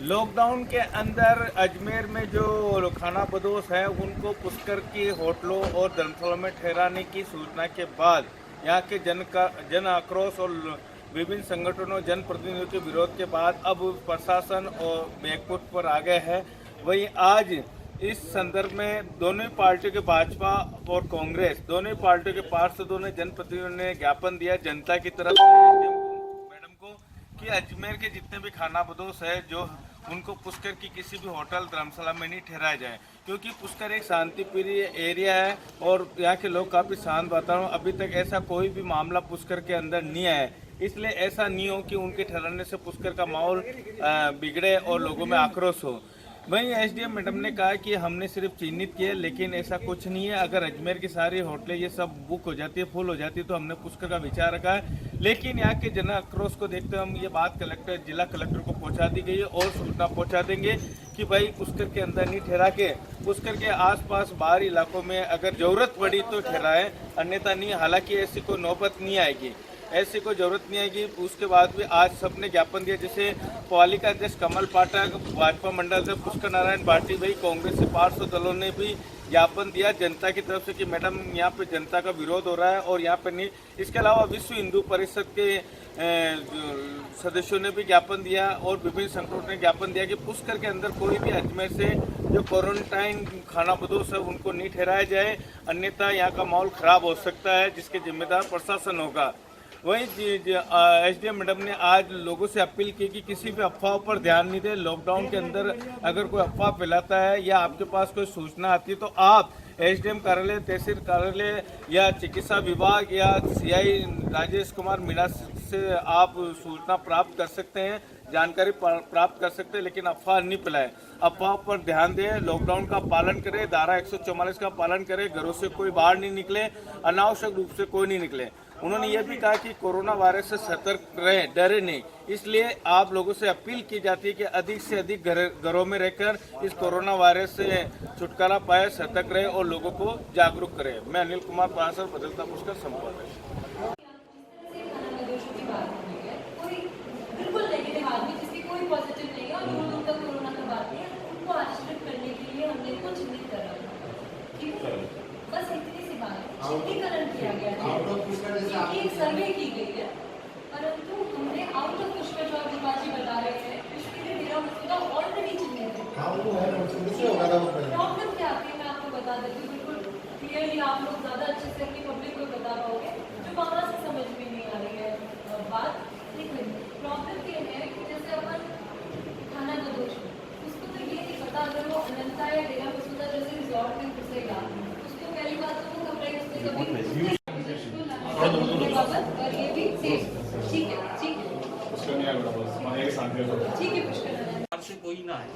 Lockdown के अंदर अजमेर में जो खाना बदोश है उनको पुष्कर की होटलों और धर्मशाला में ठहराने की सूचना के बाद यहाँ के जन आक्रोश और विभिन्न संगठनों जनप्रतिनिधियों के विरोध के बाद अब प्रशासन और बैकफुट पर आ गए हैं। वहीं आज इस संदर्भ में दोनों पार्टियों के भाजपा और कांग्रेस दोनों पार्टियों के पार्षदों ने जनप्रतिनिधियों ने ज्ञापन दिया जनता की तरफ से मैडम को कि अजमेर के जितने भी खाना बदोश है जो उनको पुष्कर की किसी भी होटल धर्मशाला में नहीं ठहराया जाए, क्योंकि पुष्कर एक शांति प्रिय एरिया है और यहाँ के लोग काफ़ी शांत वातावरण। अभी तक ऐसा कोई भी मामला पुष्कर के अंदर नहीं आया है, इसलिए ऐसा नहीं हो कि उनके ठहराने से पुष्कर का माहौल बिगड़े और लोगों में आक्रोश हो। वहीं एसडीएम मैडम ने कहा कि हमने सिर्फ चिन्हित किए, लेकिन ऐसा कुछ नहीं है। अगर अजमेर की सारी होटलें ये सब बुक हो जाती है, फुल हो जाती है, तो हमने पुष्कर का विचार रखा है। लेकिन यहाँ के जन आक्रोश को देखते हुए हम ये बात जिला कलेक्टर को पहुँचा दी गई है और सूचना पहुँचा देंगे कि भाई पुष्कर के अंदर नहीं ठहरा के पुष्कर के आसपास बाहरी इलाकों में अगर जरूरत पड़ी तो ठहराएं, अन्यथा नहीं। हालांकि ऐसी कोई नौबत नहीं आएगी, ऐसी कोई जरूरत नहीं आएगी। उसके बाद भी आज सबने ज्ञापन दिया, जैसे पालिका अध्यक्ष कमल पाठक, भाजपा मंडल से पुष्कर नारायण भाटी भाई, कांग्रेस के पार्षद दलों ने भी ज्ञापन दिया जनता की तरफ से कि मैडम यहाँ पे जनता का विरोध हो रहा है और यहाँ पे नहीं। इसके अलावा विश्व हिंदू परिषद के सदस्यों ने भी ज्ञापन दिया और विभिन्न संगठनों ने ज्ञापन दिया कि पुष्कर के अंदर कोई भी अजमेर से जो क्वारंटाइन खाना बदोश है उनको नहीं ठहराया जाए, अन्यथा यहाँ का माहौल खराब हो सकता है, जिसके जिम्मेदार प्रशासन होगा। वहीं एसडीएम मैडम ने आज लोगों से अपील की कि किसी भी अफवाह पर ध्यान नहीं दें। लॉकडाउन के अंदर अगर कोई अफवाह फैलाता है या आपके पास कोई सूचना आती है तो आप एसडीएम कार्यालय, तहसील कार्यालय या चिकित्सा विभाग या सीआई राजेश कुमार मीणा से आप सूचना प्राप्त कर सकते हैं, जानकारी प्राप्त कर सकते हैं, लेकिन अफवाह नहीं फैलाएं। अफवाह पर ध्यान दें, लॉकडाउन का पालन करें, धारा 144 का पालन करें, घरों से कोई बाहर नहीं निकले, अनावश्यक रूप से कोई नहीं निकले। उन्होंने ये भी कहा कि कोरोना वायरस से सतर्क रहें, डरे नहीं। इसलिए आप लोगों से अपील की जाती है कि अधिक से अधिक घरों में रहकर इस कोरोना वायरस से छुटकारा पाए, सतर्क रहे और लोगों को जागरूक करें। मैं अनिल कुमार पारासर, बदलता पुष्कर संपादक। बस इतनी सी बात है, चिन्हीकरण किया गया है, एक सर्वे की गई है, परंतु हमने आउट ऑफ पुष्कर जो विभाजी बता रहे हैं इसके मेरा मसला ऑलरेडी चिन्हित है। प्रॉब्लम क्या आती है मैं आपको बता देती हूँ, बिल्कुल क्लियरली आप लोग ज़्यादा अच्छे से अपनी पब्लिक को बता पाओगे जो बाहर से समझ में नहीं आ रही है बात। लेकिन प्रॉब्लम ये है कि जैसे अपन खाना बदोश उसको तो ये नहीं पता अगर वो अनंता या डेरा मसूदा जैसे रिजॉर्ट में घुसेगा, पहली बात तो वो कपड़े उसने कभी और ये भी सेम। ठीक है, ठीक है, ठीक है पुष्कर से कोई ना है,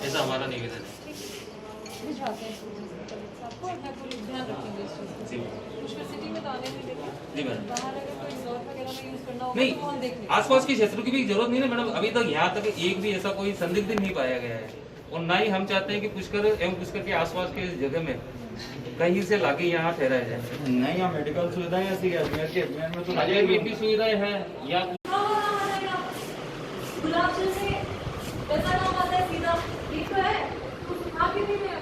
ऐसा हमारा निवेदन है। नहीं, आसपास के क्षेत्रों की भी जरूरत नहीं है मैडम। अभी तक यहाँ तक एक भी ऐसा कोई संदिग्ध नहीं पाया गया है और ना ही हम चाहते हैं कि पुष्कर एवं पुष्कर के आसपास के जगह में कहीं से लाके यहाँ ठहराया जाए। नहीं, यहाँ मेडिकल सुविधाएं ऐसी है अजमेर में तो अजमेर में भी सुविधाएं हैं या गुलाब जल से कैसा नाम आता है सीधा ठीक तो है आप ही नहीं है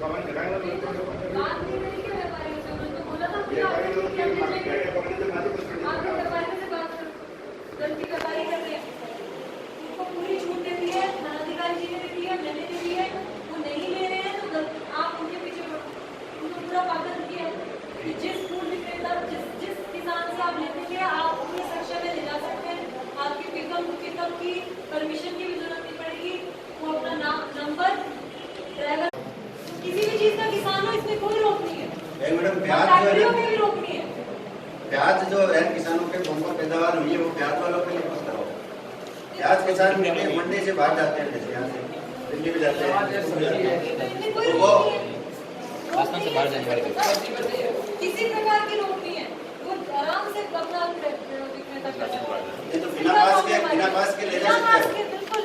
बात नहीं मेरी क्या व्यापारी से उन्होंने तो बोला था कि आप व्यापारी से बात करो, गलती व्यापारी कर रहे हैं, उनको पूरी छूट दे दी है, थानाधिकारी जी ने भी दी है, मैंने भी दी है, वो नहीं ले रहे हैं तो आप उनके पीछे उनको पूरा पागल किया कि जिस फूल विक्रेता जिस किसान से आप लेते हैं आप पूरे सेक्शन में ले जा सकते हैं, आपकी पिकअप की परमिशन की भी जरूरत नहीं पड़ेगी, वो अपना नाम नंबर ड्राइवर किसी भी चीज का किसान हो इसमें कोई रोक नहीं है। मैडम फैक्ट्रियों में भी रोक नहीं है। प्याज जो है किसानों के बम्पर पैदावार हुई है वो प्याज वालों के लिए फंसता हो। प्याज किसान मंडी से बाहर जाते हैं, जैसे यहाँ से दिल्ली में जाते हैं तो वो राजस्थान से बाहर जाने वाले किसी प्रकार की रोक नहीं है, वो आराम से अपना विक्रेता कर सकता है। ये तो बिना पास के ले जा सकते हैं। बिल्कुल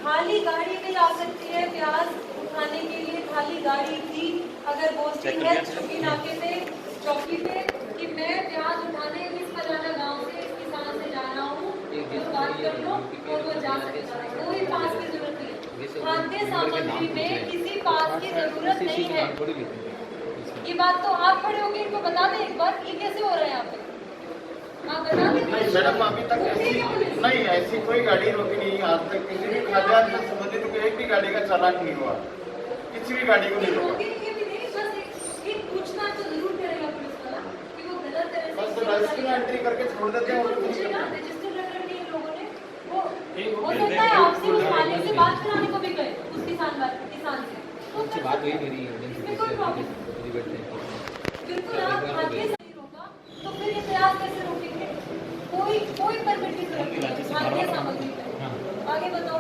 खाली गाड़ी भी ला सकती है, प्याज उठाने के लिए खाली गाड़ी थी। अगर पोस्टिंग है चौकी नाके पे चौकी पे कि मैं प्याज उठाने इस खजाना गांव से इस किसान से जा रहा हूँ क्यों बात कर लो और वो जा सकता है, कोई पास की जरूरत नहीं। खाद्य सामग्री में किसी पास की जरूरत नहीं है। ये बात तो आप खड़े होकर इनको बता दें एक बार, ये कैसे हो रहा है यहाँ पे, आप बता दें। मैडम अभी तक नहीं ऐसी कोई गाड़ी रोकी नहीं, आज तक किसी भी खाद्यान्न से संबंधित एक भी गाड़ी का चालान नहीं हुआ, किसी भी गाड़ी को नहीं रोका। पूछना तो जरूर करेगा पुलिस वाला कि वो गलत है, बस रजिस्टर में एंट्री करके छोड़ देते हैं और कुछ नहीं पूछेगा। करते। रजिस्टर लेटर नहीं इन लोगों ने, वो हो सकता है आपसे उस मालिक से बात कराने को भी गए, उस किसान से बात हुई मेरी, इसमें कोई प्रॉब्लम बिल्कुल। आप खाद्य नहीं रोका तो फिर ये प्रयास कैसे रोकेंगे? कोई परमिट नहीं करेंगे खाद्य सामग्री पे। आगे बताओ।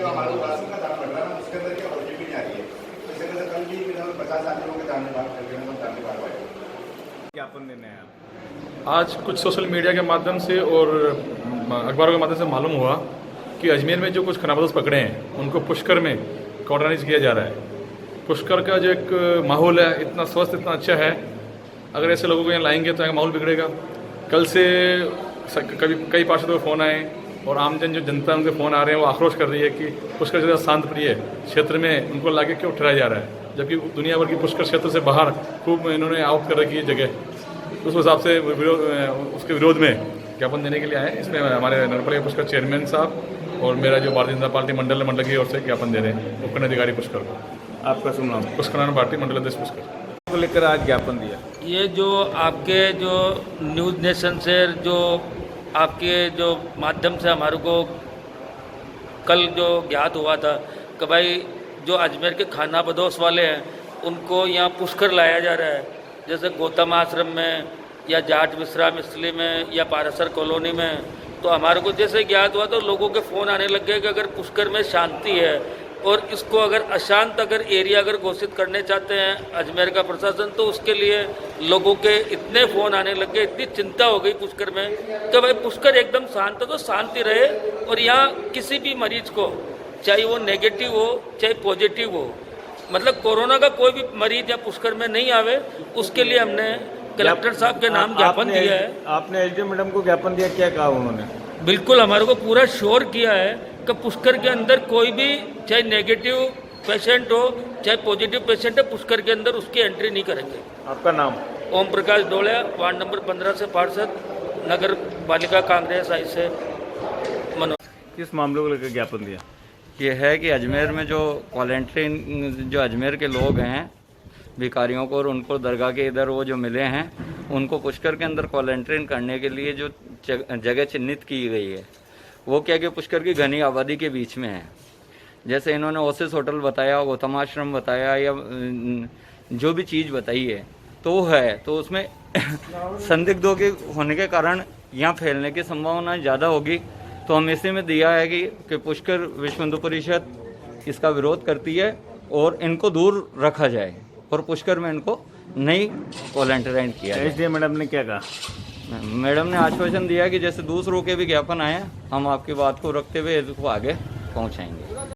हमारे राशन का दाम बढ़ रहा है, उसके अंदर क्या क्वालिटी नहीं आ रही है। जैसे कि कल भी 50 आदमियों के दाने बात करके हम दाने बार बार ज्ञापन देने हैं आप? आज कुछ सोशल मीडिया के माध्यम से और अखबारों के माध्यम से मालूम हुआ कि अजमेर में जो कुछ खानाबदोश पकड़े हैं उनको पुष्कर में कॉर्डनाइज किया जा रहा है। पुष्कर का जो एक माहौल है इतना स्वस्थ, इतना अच्छा है, अगर ऐसे लोगों को यहाँ लाएंगे तो यहाँ माहौल बिगड़ेगा। कल से कई पार्षदों के फ़ोन आए और आमजन जो जनता उनके फ़ोन आ रहे हैं वो आक्रोश कर रही है कि पुष्कर जैसा शांत प्रिय क्षेत्र में उनको लाके क्यों ठहराया जा रहा है, जबकि दुनिया भर की पुष्कर क्षेत्र से बाहर खूब इन्होंने आउट कर रखी है जगह। उस हिसाब से उसके विरोध में ज्ञापन देने के लिए आए। इसमें हमारे नगरपालिका पुष्कर चेयरमैन साहब और मेरा जो भारतीय जनता पार्टी मंडल की ओर से ज्ञापन दे रहे हैं उपखंड अधिकारी पुष्कर को। आपका शुभ नाम? पुष्कर पार्टी मंडल अध्यक्ष पुष्कर को लेकर आज ज्ञापन दिया। ये जो आपके जो न्यूज़ नेशन से जो आपके जो माध्यम से हमारे को कल जो ज्ञात हुआ था कि भाई जो अजमेर के खाना बदोश वाले हैं उनको यहाँ पुष्कर लाया जा रहा है, जैसे गौतम आश्रम में या जाट विश्राम स्थली में या पारासर कॉलोनी में। तो हमारे को जैसे ज्ञात हुआ तो लोगों के फ़ोन आने लग गए कि अगर पुष्कर में शांति है और इसको अगर अशांत अगर एरिया अगर घोषित करने चाहते हैं अजमेर का प्रशासन, तो उसके लिए लोगों के इतने फ़ोन आने लग गए, इतनी चिंता हो गई पुष्कर में कि भाई पुष्कर एकदम शांत है तो शांति रहे और यहाँ किसी भी मरीज को चाहे वो नेगेटिव हो चाहे पॉजिटिव हो, मतलब कोरोना का कोई भी मरीज या पुष्कर में नहीं आवे, उसके लिए हमने कलेक्टर साहब के नाम ज्ञापन दिया है। आपने एसडीएम मैडम को ज्ञापन दिया, क्या कहा उन्होंने? बिल्कुल हमारे को पूरा श्योर किया है कि पुष्कर के अंदर कोई भी चाहे नेगेटिव पेशेंट हो चाहे पॉजिटिव पेशेंट है, पुष्कर के अंदर उसकी एंट्री नहीं करेंगे। आपका नाम? ओम प्रकाश डोलिया, वार्ड नंबर 15 से पार्षद, नगर पालिका कांग्रेस आई से मनोज। किस मामले को लेकर ज्ञापन दिया? ये है कि अजमेर में जो क्वारंटीन जो अजमेर के लोग हैं भिखारियों को और उनको दरगाह के इधर वो जो मिले हैं उनको पुष्कर के अंदर क्वारंटीन करने के लिए जो जगह चिन्हित की गई है वो क्या कि पुष्कर की घनी आबादी के बीच में है। जैसे इन्होंने ओसिस होटल बताया, गौतम आश्रम बताया या जो भी चीज़ बताई है तो वो है, तो उसमें संदिग्धों के होने के कारण यहाँ फैलने की संभावना ज़्यादा होगी। तो हम इसी में दिया है कि पुष्कर विश्व हिंदू परिषद इसका विरोध करती है और इनको दूर रखा जाए और पुष्कर में इनको नहीं क्वारंटाइन किया जाए। एसडीएम मैडम ने क्या कहा? मैडम ने आश्वासन दिया कि जैसे दूसरों के भी ज्ञापन आए हम आपकी बात को रखते हुए इसको आगे पहुंचाएंगे।